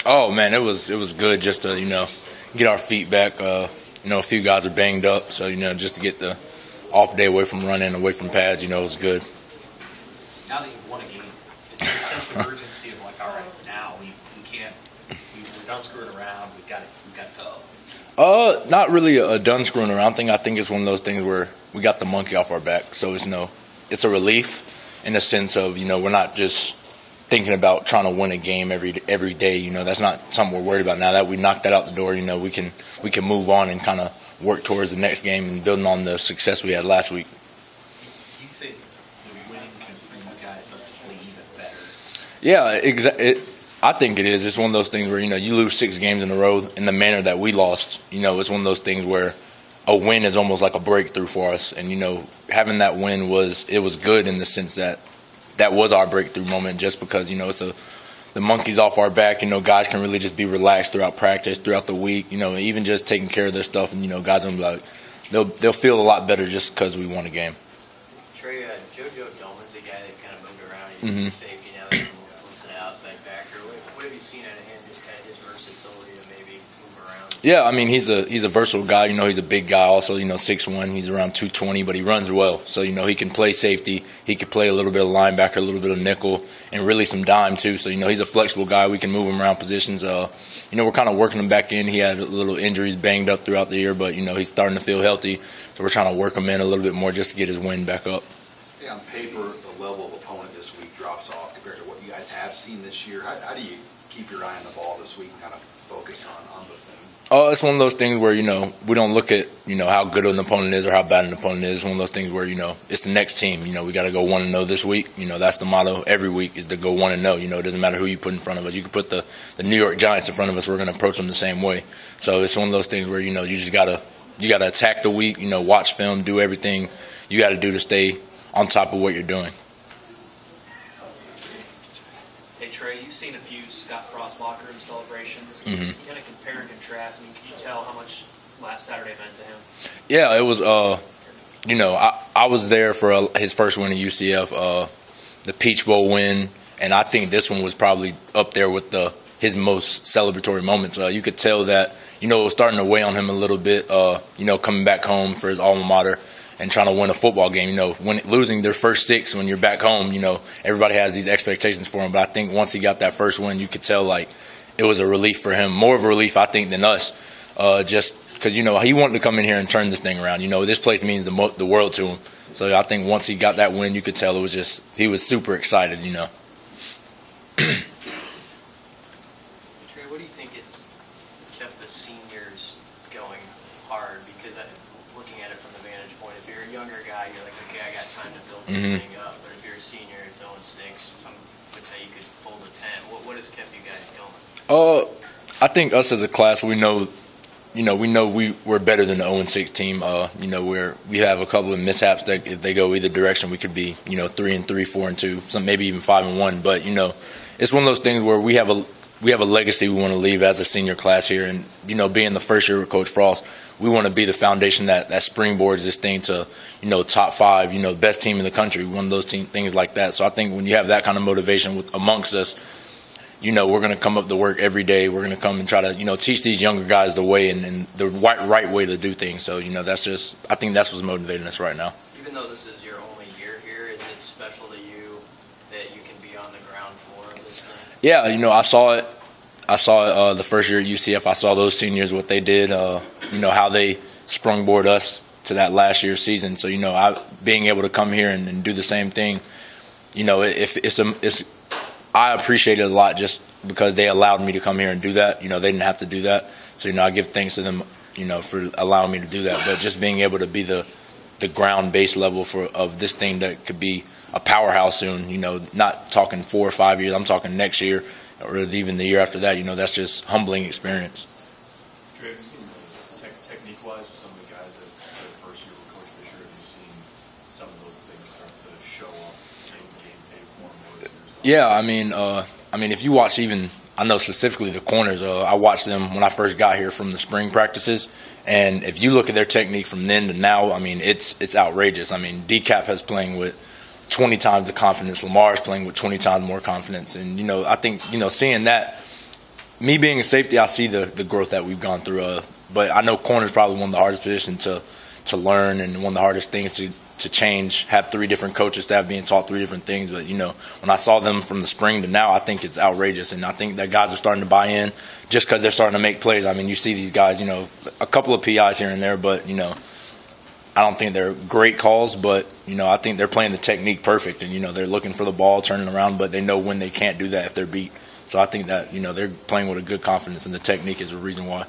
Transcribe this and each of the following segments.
Oh man, it was good just to get our feet back. A few guys are banged up, so just to get the off day away from running, away from pads, it was good. Now that you've won a game, is there a sense of urgency of like, all right, now we're done screwing around, we've got to go? Not really a done screwing around thing. I think it's one of those things where we got the monkey off our back, so it's a relief in the sense of we're not just thinking about trying to win a game every day. That's not something we're worried about. Now that we knocked that out the door, we can move on and kind of work towards the next game and building on the success we had last week. Do you think the winning can free you guys up to play even better? Yeah, I think it is. It's one of those things where you lose 6 games in a row in the manner that we lost. It's one of those things where a win is almost like a breakthrough for us, and having that win was good in the sense that was our breakthrough moment, just because the monkey's off our back. Guys can really just be relaxed throughout practice, throughout the week. Even just taking care of their stuff, and guys will be like they'll feel a lot better just because we won a game. Trey, JoJo Dolman's a guy that kind of moved around. He's safety now. That he's an outside backer. What have you seen out of him? Just kind of his versatility to maybe move around. Yeah, I mean he's a versatile guy. He's a big guy. Also, 6'1". He's around 220, but he runs well. So he can play safety. He can play a little bit of linebacker, a little bit of nickel, and really some dime too. So he's a flexible guy. We can move him around positions. We're kind of working him back in. He had a little injuries, banged up throughout the year, but he's starting to feel healthy. So we're trying to work him in a little bit more just to get his wind back up. Yeah, on paper, the level of opponent this week drops off compared to what you guys have seen this year. How do you keep your eye on the ball this week and kind of focus on the thing? It's one of those things where, we don't look at, how good an opponent is or how bad an opponent is. It's one of those things where, it's the next team. We got to go 1-0 this week. That's the motto every week is to go 1-0. It doesn't matter who you put in front of us. You can put the New York Giants in front of us. We're going to approach them the same way. So it's one of those things where, you just got to attack the week, watch film, do everything you got to do to stay on top of what you're doing. Hey Trey, you've seen a few Scott Frost locker room celebrations. Mm-hmm. You kind of compare and contrast. Can you tell how much last Saturday meant to him? Yeah, it was. I was there for his first win at UCF, the Peach Bowl win, and I think this one was probably up there with his most celebratory moments. You could tell that it was starting to weigh on him a little bit. Coming back home for his alma mater and trying to win a football game. When losing their first 6 when you're back home, everybody has these expectations for him. But I think once he got that first win, you could tell like it was a relief for him, more of a relief I think than us, just because he wanted to come in here and turn this thing around. This place means the world to him. So I think once he got that win, you could tell he was super excited. Trey, what do you think has kept the seniors going hard? Because looking at it from the vantage point, if you're a younger guy, you're like, okay, I got time to build this thing up. But if you're a senior, it's 0-6. Some would say you could fold a 10. What has kept you guys going? I think us as a class, we know we're better than the 0-6 team. We have a couple of mishaps that if they go either direction, we could be 3-3, 4-2, some maybe even 5-1. But it's one of those things where we have a legacy we want to leave as a senior class here, and being the first year with Coach Frost, we want to be the foundation that springboards this thing to top 5, best team in the country, one of those things like that. So I think when you have that kind of motivation amongst us, we're going to come up to work every day. We're going to come and try to teach these younger guys the way and the right way to do things. So I think that's what's motivating us right now. Even though this is your only year here, is it special to you that you can be on the ground floor of this thing? Yeah, I saw it. I saw the first year at UCF. I saw those seniors, what they did, how they sprungboard us to that last year's season. So, being able to come here and do the same thing, I appreciate it a lot just because they allowed me to come here and do that. They didn't have to do that. So, I give thanks to them, for allowing me to do that. But just being able to be the ground-based level of this thing that could be a powerhouse soon, not talking 4 or 5 years. I'm talking next year or even the year after that. That's just humbling experience. Trey, have you seen technique-wise with some of the guys that said first year with Coach Fisher, have you seen some of those things start to show up in game tape more and more? Yeah, I mean, if you watch I know specifically the corners. I watched them when I first got here from the spring practices, and if you look at their technique from then to now, it's outrageous. DCAP has playing with 20 times the confidence. Lamar is playing with 20 times more confidence, and I think seeing that me being a safety, I see the growth that we've gone through. But I know corner is probably one of the hardest positions to learn and one of the hardest things to change. Have 3 different coaches staff being taught 3 different things. But, when I saw them from the spring to now, I think it's outrageous. And I think that guys are starting to buy in just because they're starting to make plays. I mean, you see these guys, a couple of PIs here and there, but, I don't think they're great calls, but, I think they're playing the technique perfect. And, they're looking for the ball, turning around, but they know when they can't do that if they're beat. So I think that, they're playing with a good confidence, and the technique is the reason why.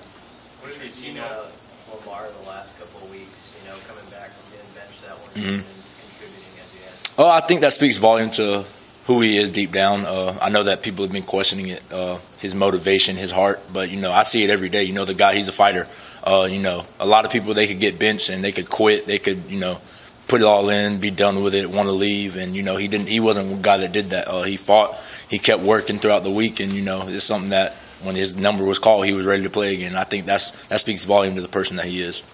What have you seen Lamar the last couple of weeks, coming back from getting benched that one and contributing as he has? Oh, I think that speaks volume to who he is deep down. I know that people have been questioning it, his motivation, his heart, but, I see it every day. The guy, he's a fighter. A lot of people, they could get benched and they could quit. They could, put it all in, be done with it, want to leave. And, he wasn't a guy that did that. He fought. He kept working throughout the week. And, it's something that when his number was called, he was ready to play again. I think that speaks volume to the person that he is. Do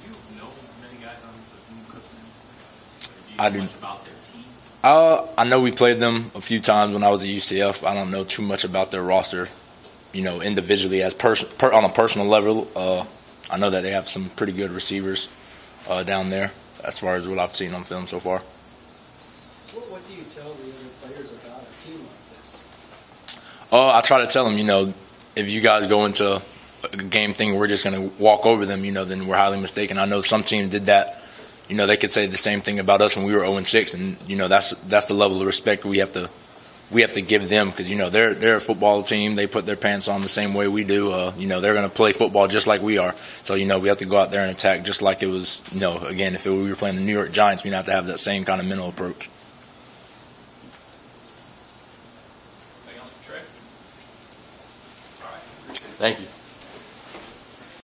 you know many guys on the Cookman? I Do you know do. much about their team? I know we played them a few times when I was at UCF. I don't know too much about their roster, individually as on a personal level. I know that they have some pretty good receivers down there as far as what I've seen on film so far. What do you tell the other players about a team like this? I try to tell them, if you guys go into a game thing, we're just going to walk over them, then we're highly mistaken. I know some teams did that. They could say the same thing about us when we were 0-6, and that's the level of respect we have to give them because they're a football team. They put their pants on the same way we do. They're going to play football just like we are. So we have to go out there and attack just like it was. Again, if we were playing the New York Giants, we'd have to have that same kind of mental approach. Anything else for Trey? All right. Thank you.